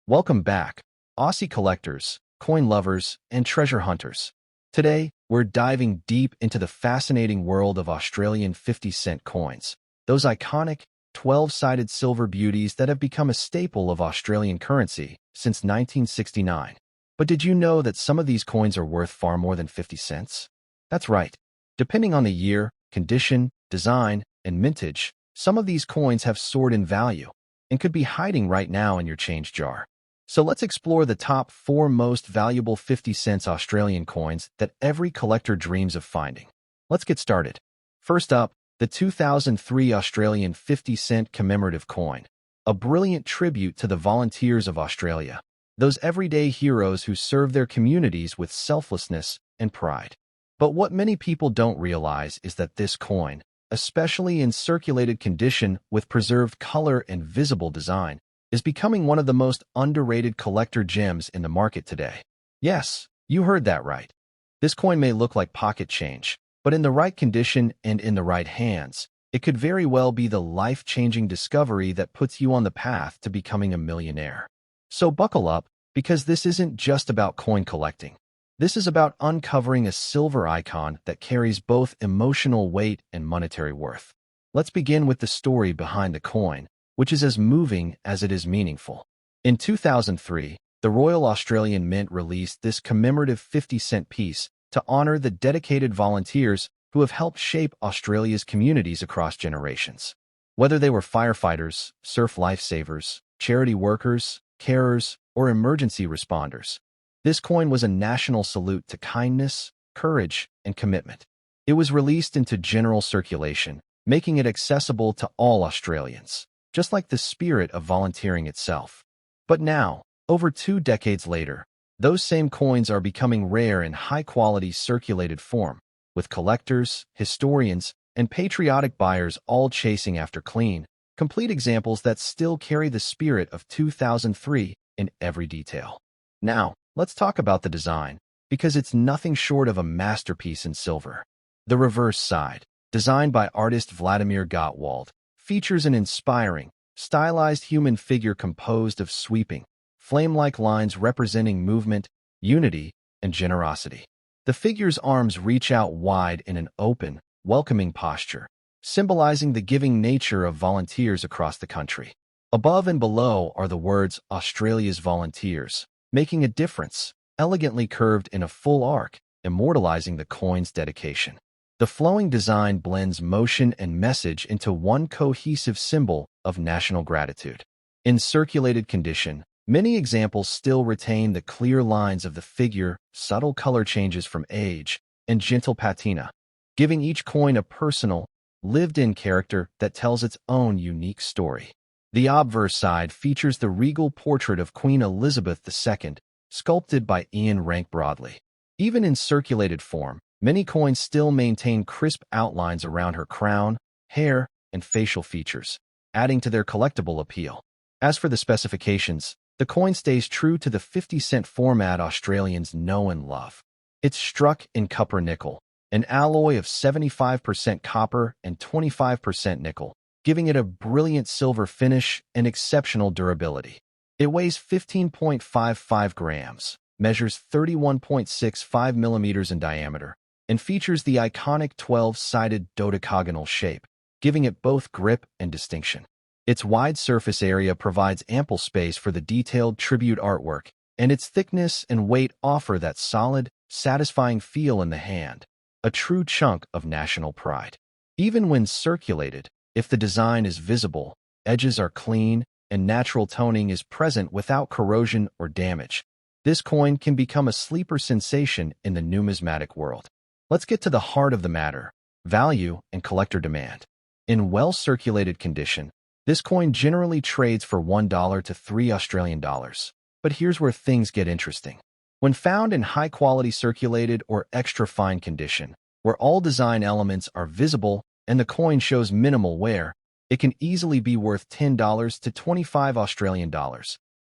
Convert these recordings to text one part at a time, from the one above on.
Welcome back, Aussie collectors, coin lovers, and treasure hunters. Today, we're diving deep into the fascinating world of Australian 50-cent coins, those iconic 12-sided silver beauties that have become a staple of Australian currency since 1969. But did you know that some of these coins are worth far more than 50 cents? That's right. Depending on the year, condition, design, and mintage, some of these coins have soared in value and could be hiding right now in your change jar. So let's explore the top 4 most valuable 50 cents Australian coins that every collector dreams of finding. Let's get started. First up, the 2003 Australian 50-cent commemorative coin, a brilliant tribute to the volunteers of Australia, those everyday heroes who serve their communities with selflessness and pride. But what many people don't realize is that this coin, especially in circulated condition with preserved color and visible design, is becoming one of the most underrated collector gems in the market today. Yes, you heard that right. This coin may look like pocket change, but in the right condition and in the right hands, it could very well be the life-changing discovery that puts you on the path to becoming a millionaire. So buckle up, because this isn't just about coin collecting. This is about uncovering a silver icon that carries both emotional weight and monetary worth. Let's begin with the story behind the coin, which is as moving as it is meaningful. In 2003, the Royal Australian Mint released this commemorative 50-cent piece to honor the dedicated volunteers who have helped shape Australia's communities across generations. Whether they were firefighters, surf lifesavers, charity workers, carers, or emergency responders, this coin was a national salute to kindness, courage, and commitment. It was released into general circulation, making it accessible to all Australians, just like the spirit of volunteering itself. But now, over 2 decades later, those same coins are becoming rare in high-quality circulated form, with collectors, historians, and patriotic buyers all chasing after clean, complete examples that still carry the spirit of 2003 in every detail. Now, let's talk about the design, because it's nothing short of a masterpiece in silver. The reverse side, designed by artist Vladimir Gottwald, features an inspiring, stylized human figure composed of sweeping, flame-like lines representing movement, unity, and generosity. The figure's arms reach out wide in an open, welcoming posture, symbolizing the giving nature of volunteers across the country. Above and below are the words "Australia's Volunteers," making a difference, elegantly curved in a full arc, immortalizing the coin's dedication. The flowing design blends motion and message into one cohesive symbol of national gratitude. In circulated condition, many examples still retain the clear lines of the figure, subtle color changes from age, and gentle patina, giving each coin a personal, lived-in character that tells its own unique story. The obverse side features the regal portrait of Queen Elizabeth II, sculpted by Ian Rank Broadley. Even in circulated form, many coins still maintain crisp outlines around her crown, hair, and facial features, adding to their collectible appeal. As for the specifications, the coin stays true to the 50-cent format Australians know and love. It's struck in copper nickel, an alloy of 75% copper and 25% nickel, giving it a brilliant silver finish and exceptional durability. It weighs 15.55 grams, measures 31.65 millimeters in diameter, and features the iconic 12-sided dodecagonal shape, giving it both grip and distinction. Its wide surface area provides ample space for the detailed tribute artwork, and its thickness and weight offer that solid, satisfying feel in the hand, a true chunk of national pride. Even when circulated, if the design is visible, edges are clean, and natural toning is present without corrosion or damage, this coin can become a sleeper sensation in the numismatic world. Let's get to the heart of the matter: value and collector demand. In well-circulated condition, this coin generally trades for $1 to $3 Australian. But here's where things get interesting. When found in high-quality circulated or extra-fine condition, where all design elements are visible and the coin shows minimal wear, it can easily be worth $10 to $25 Australian,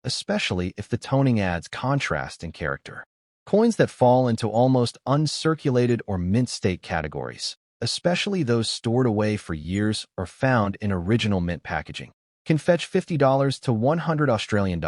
especially if the toning adds contrast and character. Coins that fall into almost uncirculated or mint state categories, especially those stored away for years or found in original mint packaging, can fetch $50 to $100 Australian,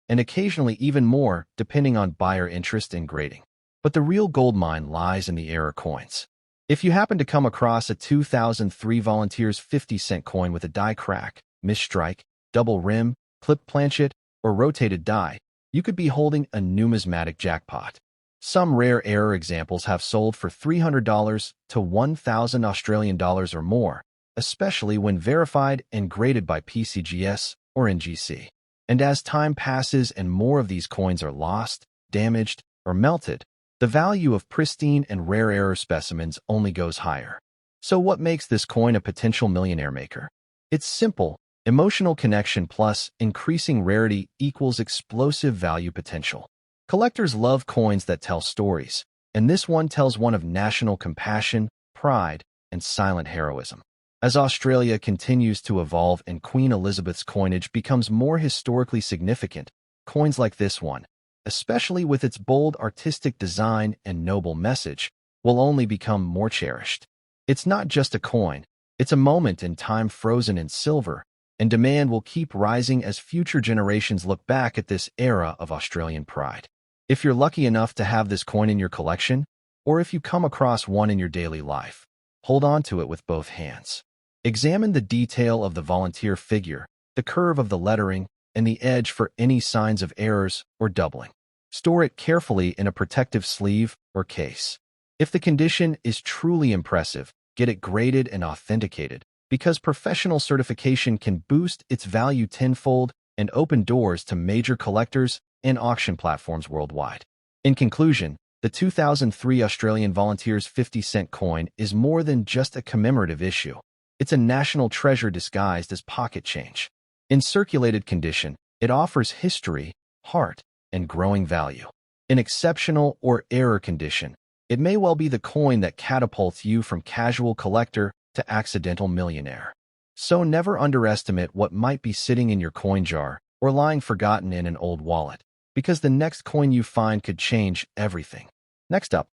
and occasionally even more depending on buyer interest and grading. But the real gold mine lies in the error coins. If you happen to come across a 2003 Volunteers 50-cent coin with a die crack, misstrike, double rim, clipped planchet, or rotated die, you could be holding a numismatic jackpot. Some rare error examples have sold for $300 to $1,000 or more, especially when verified and graded by PCGS or NGC. And as time passes and more of these coins are lost, damaged, or melted, the value of pristine and rare error specimens only goes higher. So what makes this coin a potential millionaire maker? It's simple. Emotional connection plus increasing rarity equals explosive value potential. Collectors love coins that tell stories, and this one tells one of national compassion, pride, and silent heroism. As Australia continues to evolve and Queen Elizabeth's coinage becomes more historically significant, coins like this one, especially with its bold artistic design and noble message, will only become more cherished. It's not just a coin, it's a moment in time frozen in silver, and demand will keep rising as future generations look back at this era of Australian pride. If you're lucky enough to have this coin in your collection, or if you come across one in your daily life, hold on to it with both hands. Examine the detail of the volunteer figure, the curve of the lettering, and the edge for any signs of errors or doubling. Store it carefully in a protective sleeve or case. If the condition is truly impressive, get it graded and authenticated, because professional certification can boost its value tenfold and open doors to major collectors and auction platforms worldwide. In conclusion, the 2003 Australian Volunteers 50-cent coin is more than just a commemorative issue. It's a national treasure disguised as pocket change. In circulated condition, it offers history, heart, and growing value. In exceptional or error condition, it may well be the coin that catapults you from casual collector to accidental millionaire. So never underestimate what might be sitting in your coin jar or lying forgotten in an old wallet, because the next coin you find could change everything. Next up,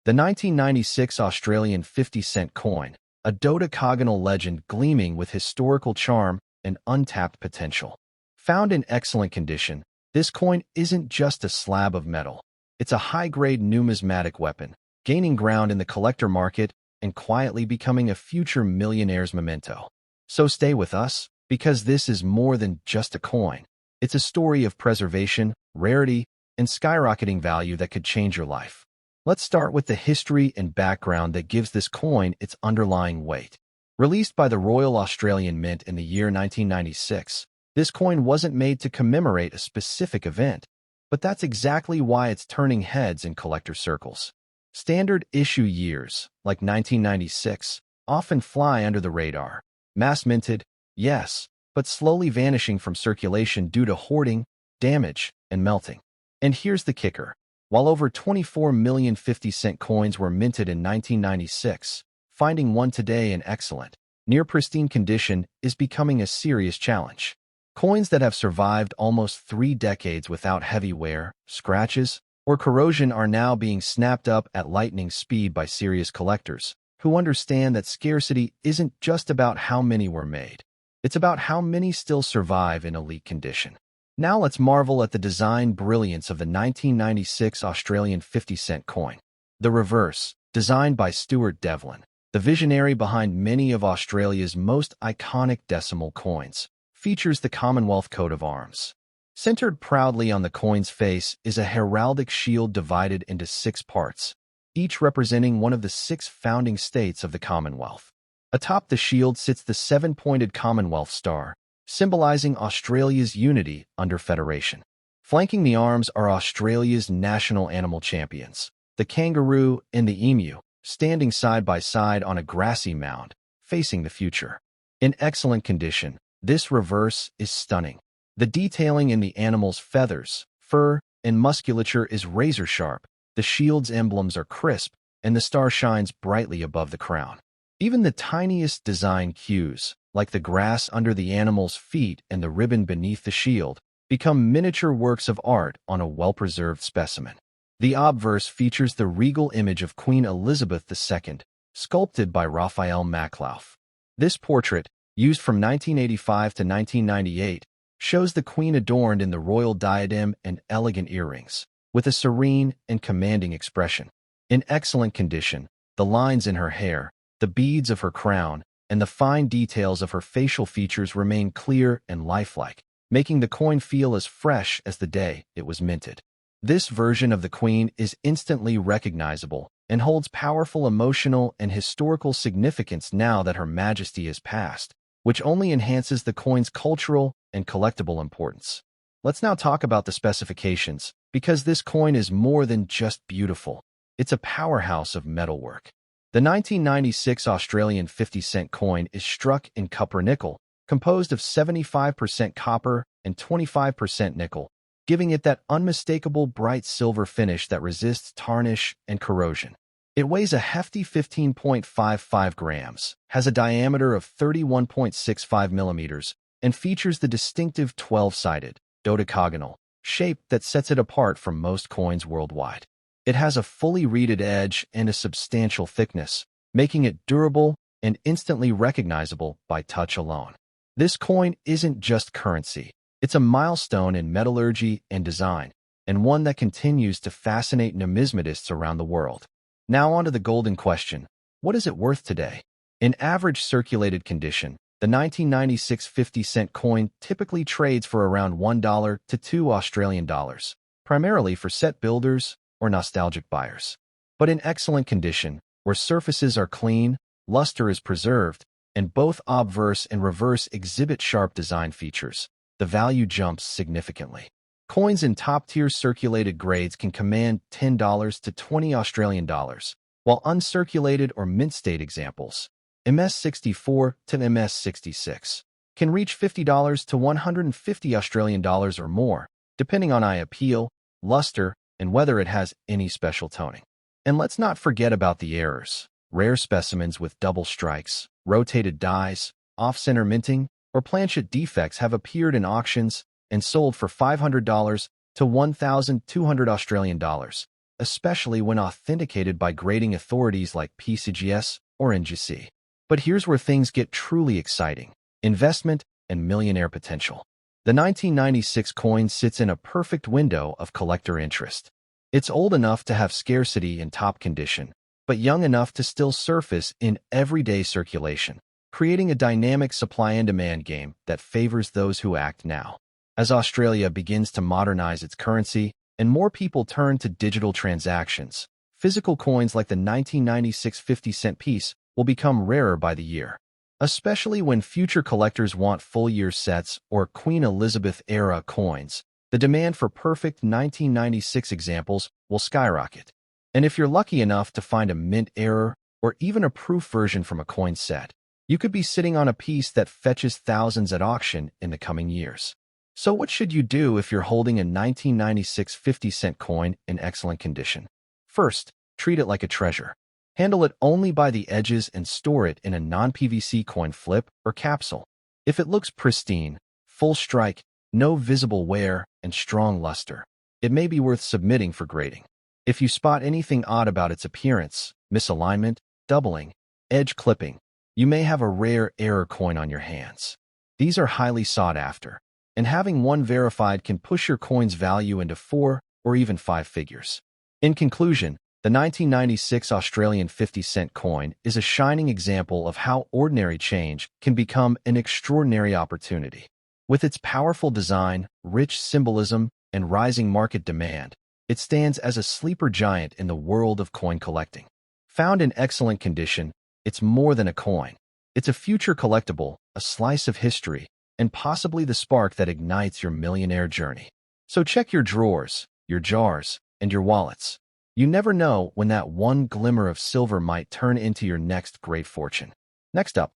the 1996 Australian 50-cent coin, a dodecagonal legend gleaming with historical charm and untapped potential. Found in excellent condition, this coin isn't just a slab of metal. It's a high-grade numismatic weapon, gaining ground in the collector market and quietly becoming a future millionaire's memento. So stay with us, because this is more than just a coin. It's a story of preservation, rarity, and skyrocketing value that could change your life. Let's start with the history and background that gives this coin its underlying weight. Released by the Royal Australian Mint in the year 1996, this coin wasn't made to commemorate a specific event, but that's exactly why it's turning heads in collector circles. Standard issue years, like 1996, often fly under the radar. Mass-minted, yes, but slowly vanishing from circulation due to hoarding, damage, and melting. And here's the kicker. While over 24 million 50-cent coins were minted in 1996, finding one today in excellent, near-pristine condition is becoming a serious challenge. Coins that have survived almost 3 decades without heavy wear, scratches, or corrosion are now being snapped up at lightning speed by serious collectors, who understand that scarcity isn't just about how many were made. It's about how many still survive in elite condition. Now let's marvel at the design brilliance of the 1996 Australian 50-cent coin. The reverse, designed by Stuart Devlin, the visionary behind many of Australia's most iconic decimal coins, features the Commonwealth coat of arms. Centered proudly on the coin's face is a heraldic shield divided into 6 parts, each representing one of the 6 founding states of the Commonwealth. Atop the shield sits the 7-pointed Commonwealth star, symbolizing Australia's unity under federation. Flanking the arms are Australia's national animal champions, the kangaroo and the emu, standing side by side on a grassy mound, facing the future. In excellent condition, this reverse is stunning. The detailing in the animal's feathers, fur, and musculature is razor-sharp, the shield's emblems are crisp, and the star shines brightly above the crown. Even the tiniest design cues, like the grass under the animal's feet and the ribbon beneath the shield, become miniature works of art on a well-preserved specimen. The obverse features the regal image of Queen Elizabeth II, sculpted by Raphael Maclouf. This portrait, used from 1985 to 1998, shows the queen adorned in the royal diadem and elegant earrings, with a serene and commanding expression. In excellent condition, the lines in her hair, the beads of her crown, and the fine details of her facial features remain clear and lifelike, making the coin feel as fresh as the day it was minted. This version of the queen is instantly recognizable and holds powerful emotional and historical significance now that Her Majesty has passed, which only enhances the coin's cultural and collectible importance. Let's now talk about the specifications, because this coin is more than just beautiful. It's a powerhouse of metalwork. The 1996 Australian 50-cent coin is struck in copper-nickel, composed of 75% copper and 25% nickel, giving it that unmistakable bright silver finish that resists tarnish and corrosion. It weighs a hefty 15.55 grams, has a diameter of 31.65 millimeters, and features the distinctive 12-sided, dodecagonal shape that sets it apart from most coins worldwide. It has a fully reeded edge and a substantial thickness, making it durable and instantly recognizable by touch alone. This coin isn't just currency. It's a milestone in metallurgy and design, and one that continues to fascinate numismatists around the world. Now on to the golden question. What is it worth today? In average circulated condition, the 1996 50-cent coin typically trades for around $1 to $2 Australian dollars, primarily for set builders or nostalgic buyers. But in excellent condition, where surfaces are clean, luster is preserved, and both obverse and reverse exhibit sharp design features, the value jumps significantly. Coins in top-tier circulated grades can command $10 to $20 Australian dollars, while uncirculated or mint-state examples, MS64 to MS66, can reach $50 to $150 Australian dollars or more, depending on eye appeal, luster, and whether it has any special toning. And let's not forget about the errors. Rare specimens with double strikes, rotated dies, off-center minting, or planchet defects have appeared in auctions and sold for $500 to $1,200 Australian dollars, especially when authenticated by grading authorities like PCGS or NGC. But here's where things get truly exciting: investment and millionaire potential. The 1996 coin sits in a perfect window of collector interest. It's old enough to have scarcity in top condition, but young enough to still surface in everyday circulation, creating a dynamic supply and demand game that favors those who act now. As Australia begins to modernize its currency and more people turn to digital transactions, physical coins like the 1996 50-cent piece will become rarer by the year, especially when future collectors want full-year sets or Queen Elizabeth-era coins. The demand for perfect 1996 examples will skyrocket. And if you're lucky enough to find a mint error or even a proof version from a coin set, you could be sitting on a piece that fetches thousands at auction in the coming years. So what should you do if you're holding a 1996 50-cent coin in excellent condition? First, treat it like a treasure. Handle it only by the edges and store it in a non-PVC coin flip or capsule. If it looks pristine, full strike, no visible wear, and strong luster, it may be worth submitting for grading. If you spot anything odd about its appearance, misalignment, doubling, edge clipping, you may have a rare error coin on your hands. These are highly sought after, and having one verified can push your coin's value into 4 or even 5 figures. In conclusion, the 1996 Australian 50-cent coin is a shining example of how ordinary change can become an extraordinary opportunity. With its powerful design, rich symbolism, and rising market demand, it stands as a sleeper giant in the world of coin collecting. Found in excellent condition, it's more than a coin. It's a future collectible, a slice of history, and possibly the spark that ignites your millionaire journey. So check your drawers, your jars, and your wallets. You never know when that one glimmer of silver might turn into your next great fortune. Next up,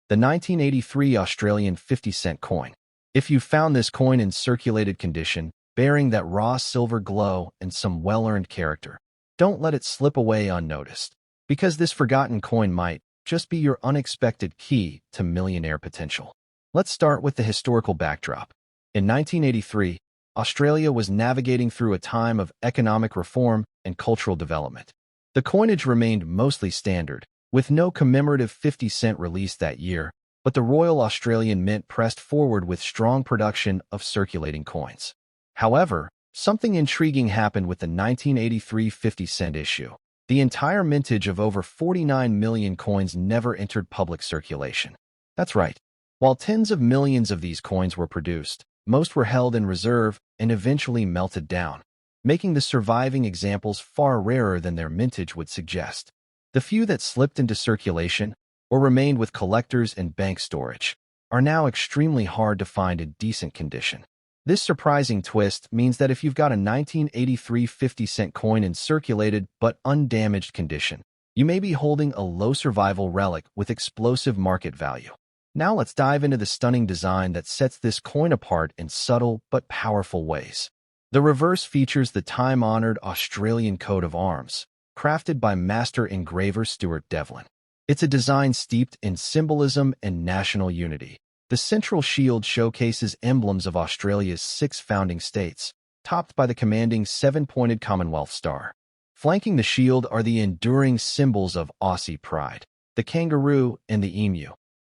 the 1983 Australian 50-cent coin. If you found this coin in circulated condition, bearing that raw silver glow and some well-earned character, don't let it slip away unnoticed, because this forgotten coin might just be your unexpected key to millionaire potential. Let's start with the historical backdrop. In 1983, Australia was navigating through a time of economic reform and cultural development. The coinage remained mostly standard, with no commemorative 50-cent released that year, but the Royal Australian Mint pressed forward with strong production of circulating coins. However, something intriguing happened with the 1983 50-cent issue. The entire mintage of over 49 million coins never entered public circulation. That's right. While tens of millions of these coins were produced, most were held in reserve and eventually melted down, making the surviving examples far rarer than their mintage would suggest. The few that slipped into circulation, or remained with collectors and bank storage, are now extremely hard to find in decent condition. This surprising twist means that if you've got a 1983 50-cent coin in circulated but undamaged condition, you may be holding a low-survival relic with explosive market value. Now let's dive into the stunning design that sets this coin apart in subtle but powerful ways. The reverse features the time-honored Australian coat of arms, crafted by master engraver Stuart Devlin. It's a design steeped in symbolism and national unity. The central shield showcases emblems of Australia's 6 founding states, topped by the commanding 7-pointed Commonwealth star. Flanking the shield are the enduring symbols of Aussie pride, the kangaroo and the emu,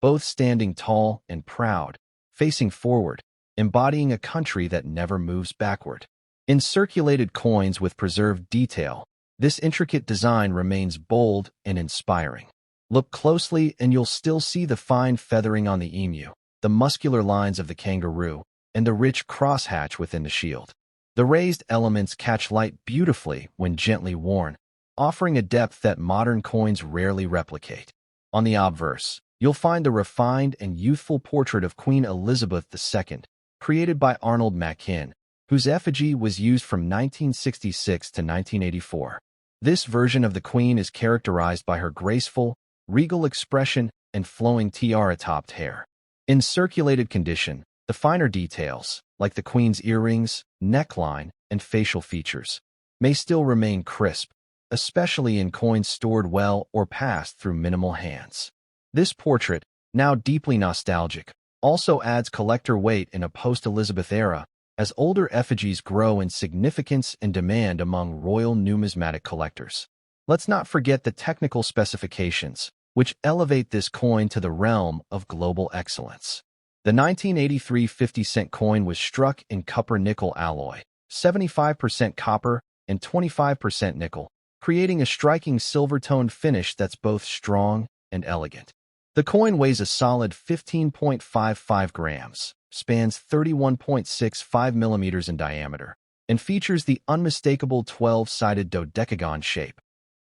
both standing tall and proud, facing forward, embodying a country that never moves backward. In circulated coins with preserved detail, this intricate design remains bold and inspiring. Look closely and you'll still see the fine feathering on the emu, the muscular lines of the kangaroo, and the rich crosshatch within the shield. The raised elements catch light beautifully when gently worn, offering a depth that modern coins rarely replicate. On the obverse, you'll find the refined and youthful portrait of Queen Elizabeth II, created by Arnold Machin, whose effigy was used from 1966 to 1984. This version of the Queen is characterized by her graceful, regal expression and flowing tiara-topped hair. In circulated condition, the finer details, like the Queen's earrings, neckline, and facial features, may still remain crisp, especially in coins stored well or passed through minimal hands. This portrait, now deeply nostalgic, also adds collector weight in a post-Elizabeth era, as older effigies grow in significance and demand among royal numismatic collectors. Let's not forget the technical specifications, which elevate this coin to the realm of global excellence. The 1983 50-cent coin was struck in copper-nickel alloy, 75% copper and 25% nickel, creating a striking silver-toned finish that's both strong and elegant. The coin weighs a solid 15.55 grams, spans 31.65 millimeters in diameter, and features the unmistakable 12-sided dodecagon shape,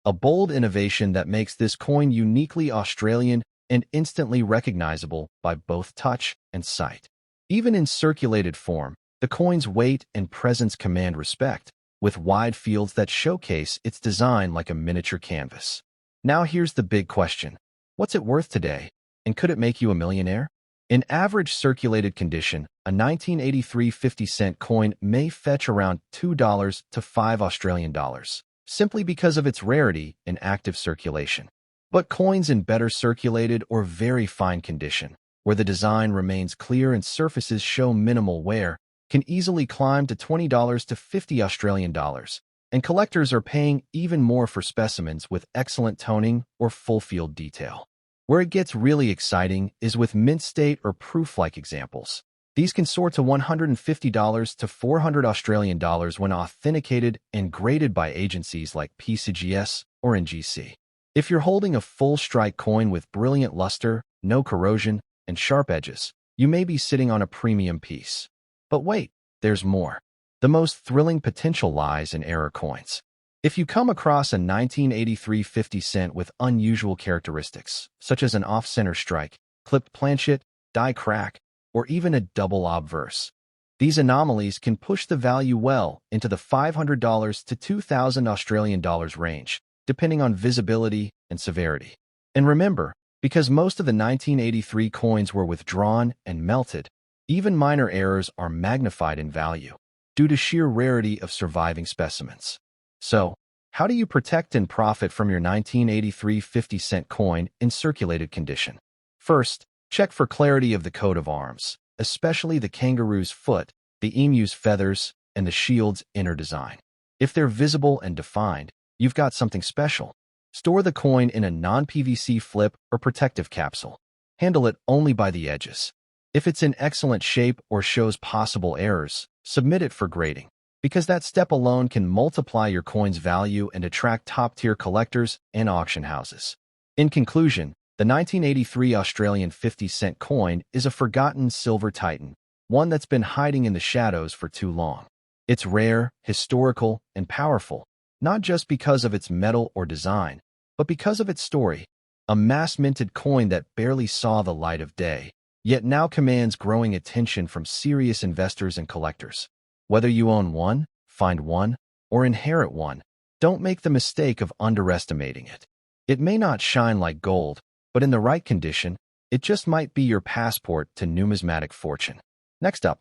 a bold innovation that makes this coin uniquely Australian and instantly recognizable by both touch and sight. Even in circulated form, the coin's weight and presence command respect, with wide fields that showcase its design like a miniature canvas. Now here's the big question. What's it worth today, and could it make you a millionaire? In average circulated condition, a 1983 50-cent coin may fetch around $2 to $5 Australian dollars, simply because of its rarity and active circulation. But coins in better circulated or very fine condition, where the design remains clear and surfaces show minimal wear, can easily climb to $20 to $50 Australian dollars, and collectors are paying even more for specimens with excellent toning or full field detail. Where it gets really exciting is with mint state or proof-like examples. These can soar to $150 to $400 Australian dollars when authenticated and graded by agencies like PCGS or NGC. If you're holding a full strike coin with brilliant luster, no corrosion, and sharp edges, you may be sitting on a premium piece. But wait, there's more. The most thrilling potential lies in error coins. If you come across a 1983 50-cent with unusual characteristics, such as an off-center strike, clipped planchet, die crack, or even a double obverse, these anomalies can push the value well into the $500 to $2,000 Australian dollars range, depending on visibility and severity. And remember, because most of the 1983 coins were withdrawn and melted, even minor errors are magnified in value due to sheer rarity of surviving specimens. So, how do you protect and profit from your 1983 50-cent coin in circulated condition? First, check for clarity of the coat of arms, especially the kangaroo's foot, the emu's feathers, and the shield's inner design. If they're visible and defined, you've got something special. Store the coin in a non-PVC flip or protective capsule. Handle it only by the edges. If it's in excellent shape or shows possible errors, submit it for grading, because that step alone can multiply your coin's value and attract top-tier collectors and auction houses. In conclusion, the 1983 Australian 50-cent coin is a forgotten silver titan, one that's been hiding in the shadows for too long. It's rare, historical, and powerful, not just because of its metal or design, but because of its story. A mass-minted coin that barely saw the light of day, yet now commands growing attention from serious investors and collectors. Whether you own one, find one, or inherit one, don't make the mistake of underestimating it. It may not shine like gold, but in the right condition, it just might be your passport to numismatic fortune. Next up,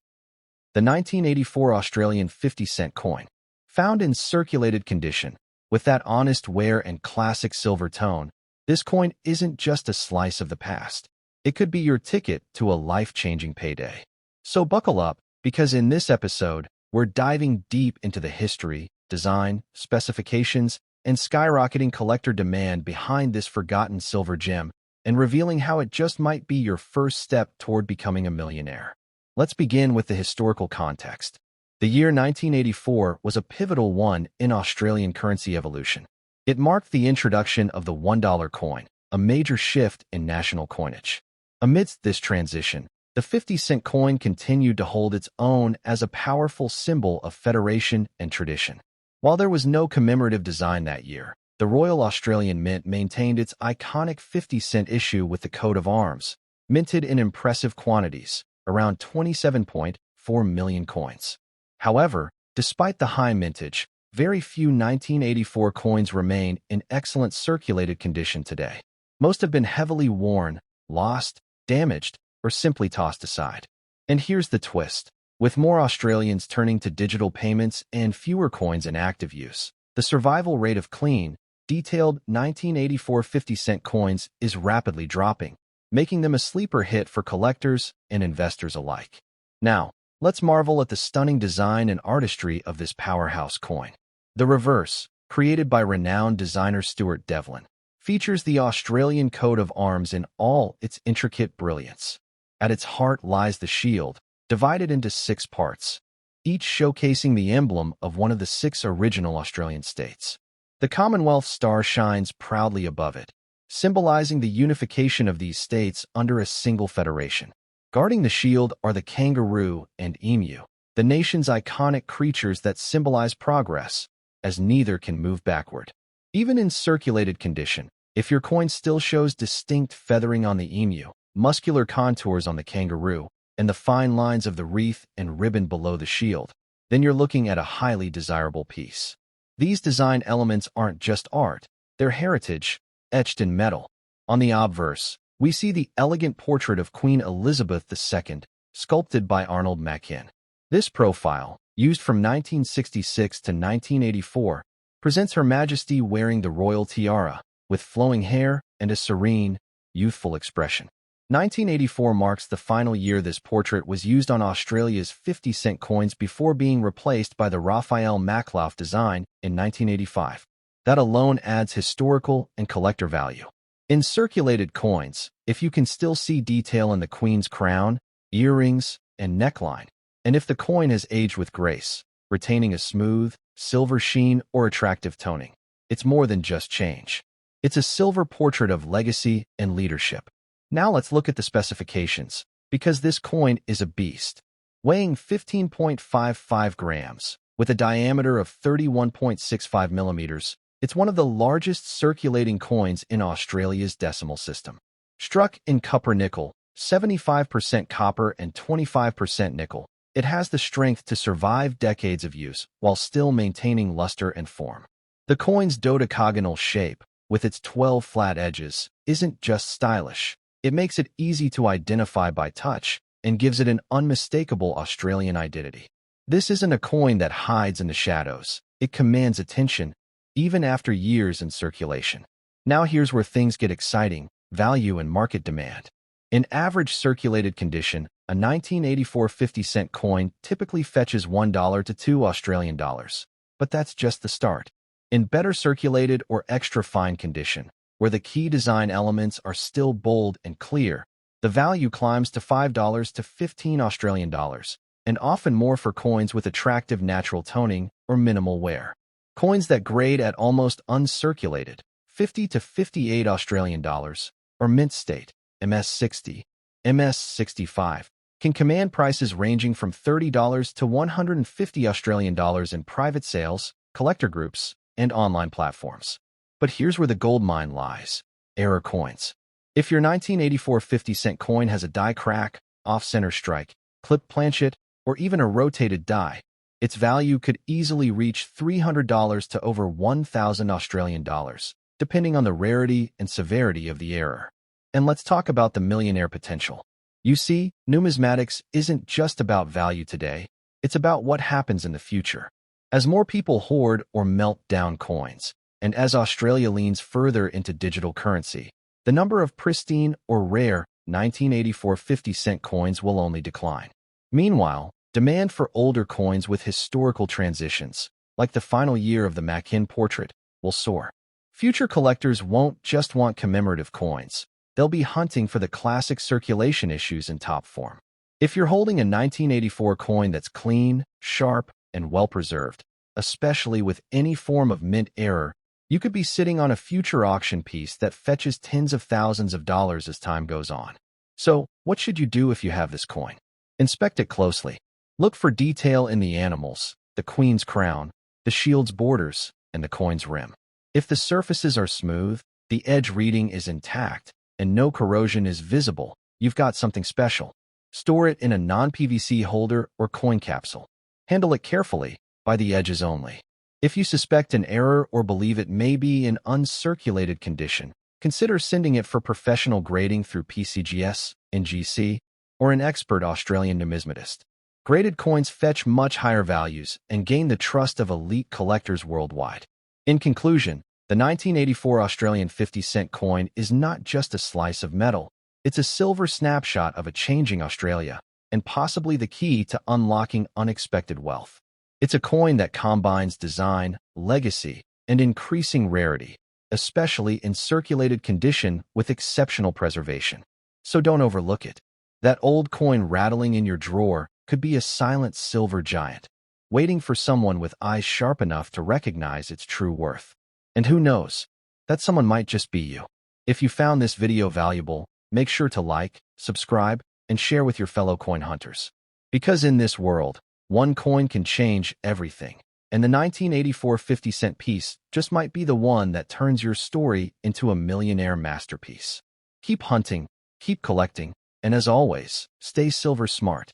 the 1984 Australian 50-cent coin. Found in circulated condition, with that honest wear and classic silver tone, this coin isn't just a slice of the past. It could be your ticket to a life-changing payday. So buckle up, because in this episode, we're diving deep into the history, design, specifications, and skyrocketing collector demand behind this forgotten silver gem, and revealing how it just might be your first step toward becoming a millionaire. Let's begin with the historical context. The year 1984 was a pivotal one in Australian currency evolution. It marked the introduction of the $1 coin, a major shift in national coinage. Amidst this transition, the 50-cent coin continued to hold its own as a powerful symbol of federation and tradition. While there was no commemorative design that year, the Royal Australian Mint maintained its iconic 50-cent issue with the coat of arms, minted in impressive quantities, around 27.4 million coins. However, despite the high mintage, very few 1984 coins remain in excellent circulated condition today. Most have been heavily worn, lost, damaged, or simply tossed aside. And here's the twist. With more Australians turning to digital payments and fewer coins in active use, the survival rate of clean, detailed 1984 50-cent coins is rapidly dropping, making them a sleeper hit for collectors and investors alike. Now, let's marvel at the stunning design and artistry of this powerhouse coin. The reverse, created by renowned designer Stuart Devlin, features the Australian coat of arms in all its intricate brilliance. At its heart lies the shield, divided into 6 parts, each showcasing the emblem of one of the 6 original Australian states. The Commonwealth star shines proudly above it, symbolizing the unification of these states under a single federation. Guarding the shield are the kangaroo and emu, the nation's iconic creatures that symbolize progress, as neither can move backward. Even in circulated condition, if your coin still shows distinct feathering on the emu, muscular contours on the kangaroo, and the fine lines of the wreath and ribbon below the shield, then you're looking at a highly desirable piece. These design elements aren't just art, they're heritage, etched in metal. On the obverse, we see the elegant portrait of Queen Elizabeth II, sculpted by Arnold Machin. This profile, used from 1966 to 1984, presents Her Majesty wearing the royal tiara, with flowing hair and a serene, youthful expression. 1984 marks the final year this portrait was used on Australia's 50-cent coins before being replaced by the Raphael Makhlouf design in 1985. That alone adds historical and collector value. In circulated coins, if you can still see detail in the Queen's crown, earrings, and neckline, and if the coin has aged with grace, retaining a smooth, silver sheen or attractive toning, it's more than just change. It's a silver portrait of legacy and leadership. Now let's look at the specifications, because this coin is a beast. Weighing 15.55 grams, with a diameter of 31.65 millimeters, it's one of the largest circulating coins in Australia's decimal system. Struck in copper nickel, 75% copper and 25% nickel, it has the strength to survive decades of use while still maintaining luster and form. The coin's dodecagonal shape, with its 12 flat edges, isn't just stylish. It makes it easy to identify by touch and gives it an unmistakable Australian identity. This isn't a coin that hides in the shadows. It commands attention, even after years in circulation. Now here's where things get exciting: value and market demand. In average circulated condition, a 1984 50-cent coin typically fetches $1 to $2 Australian dollars. But that's just the start. In better circulated or extra fine condition, where the key design elements are still bold and clear, the value climbs to $5 to 15 Australian dollars, and often more for coins with attractive natural toning or minimal wear. Coins that grade at almost uncirculated, 50 to 58 Australian dollars, or mint state, MS60, MS65, can command prices ranging from $30 to 150 Australian dollars in private sales, collector groups, and online platforms. But here's where the gold mine lies: error coins. If your 1984 50-cent coin has a die crack, off-center strike, clipped planchet, or even a rotated die, its value could easily reach $300 to over 1,000 Australian dollars, depending on the rarity and severity of the error. And let's talk about the millionaire potential. You see, numismatics isn't just about value today, it's about what happens in the future. As more people hoard or melt down coins, and as Australia leans further into digital currency, the number of pristine or rare 1984 50-cent coins will only decline. Meanwhile, demand for older coins with historical transitions, like the final year of the Mackin portrait, will soar. Future collectors won't just want commemorative coins. They'll be hunting for the classic circulation issues in top form. If you're holding a 1984 coin that's clean, sharp, and well-preserved, especially with any form of mint error, you could be sitting on a future auction piece that fetches tens of thousands of dollars as time goes on. So, what should you do if you have this coin? Inspect it closely. Look for detail in the animals, the queen's crown, the shield's borders, and the coin's rim. If the surfaces are smooth, the edge reading is intact, and no corrosion is visible, you've got something special. Store it in a non-PVC holder or coin capsule. Handle it carefully, by the edges only. If you suspect an error or believe it may be in uncirculated condition, consider sending it for professional grading through PCGS, NGC, or an expert Australian numismatist. Graded coins fetch much higher values and gain the trust of elite collectors worldwide. In conclusion, the 1984 Australian 50-cent coin is not just a slice of metal, it's a silver snapshot of a changing Australia, and possibly the key to unlocking unexpected wealth. It's a coin that combines design, legacy, and increasing rarity, especially in circulated condition with exceptional preservation. So don't overlook it. That old coin rattling in your drawer could be a silent silver giant, waiting for someone with eyes sharp enough to recognize its true worth. And who knows, that someone might just be you. If you found this video valuable, make sure to like, subscribe, and share with your fellow coin hunters. Because in this world, one coin can change everything, and the 1984 50-cent piece just might be the one that turns your story into a millionaire masterpiece. Keep hunting, keep collecting, and as always, stay silver smart.